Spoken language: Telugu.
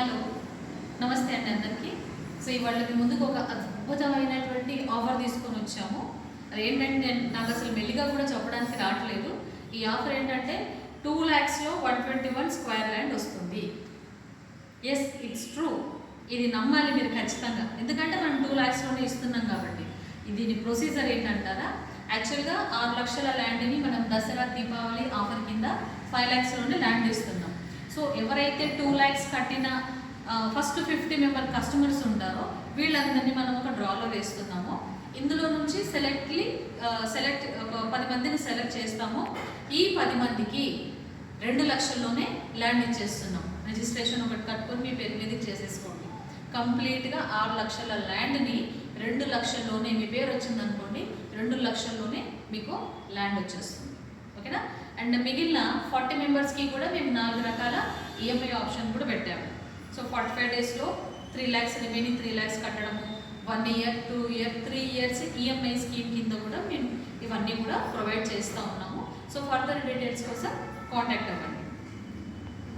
హలో, నమస్తే అండి అందరికీ. సో ఇవాళ మీ ముందుకు ఒక అద్భుతమైనటువంటి ఆఫర్ తీసుకొని వచ్చాము. అది ఏంటంటే నాకు అసలు మెల్లిగా కూడా చెప్పడానికి రావట్లేదు. ఈ ఆఫర్ ఏంటంటే 2 lakhsలో 121 స్క్వేర్ ల్యాండ్ వస్తుంది. Yes, it's true. ఇది నమ్మాలి మీరు ఖచ్చితంగా, ఎందుకంటే మనం 2 lakhsలోనే ఇస్తున్నాం కాబట్టి. దీని ప్రొసీజర్ ఏంటంటారా? యాక్చువల్గా 6 లక్షల ల్యాండ్ని మనం దసరా దీపావళి ఆఫర్ కింద 5 lakhsలోనే ల్యాండ్ ఇస్తున్నాం. సో ఎవరైతే 2 lakhs కట్టిన ఫస్ట్ 50 మెంబర్ కస్టమర్స్ ఉంటారో వీళ్ళందరినీ మనం ఒక డ్రాలో వేస్తున్నాము. ఇందులో నుంచి సెలెక్ట్ 10 మందిని సెలెక్ట్ చేస్తాము. ఈ 10 మందికి 2 లక్షల్లోనే ల్యాండ్ ఇచ్చేస్తున్నాం. రిజిస్ట్రేషన్ ఒకటి కట్టుకొని మీ పేరు మీదకి చేసేసుకోండి. కంప్లీట్గా 6 లక్షల ల్యాండ్ని 2 లక్షల్లోనే, మీ పేరు వచ్చిందనుకోండి, 2 లక్షల్లోనే మీకు ల్యాండ్ వచ్చేస్తుంది. ఓకేనా? అండ్ మిగిలిన 40 మెంబర్స్కి కూడా మేము 4 రకాల ఈఎంఐ ఆప్షన్ కూడా పెట్టాము. సో 45 డేస్లో 3 lakhs, remaining 3 lakhs కట్టడము, 1 year, 2 year, 3 years EMI scheme కింద కూడా మేము ఇవన్నీ కూడా ప్రొవైడ్ చేస్తూ ఉన్నాము. సో ఫర్దర్ డీటెయిల్స్ కోసం కాంటాక్ట్ అవ్వండి.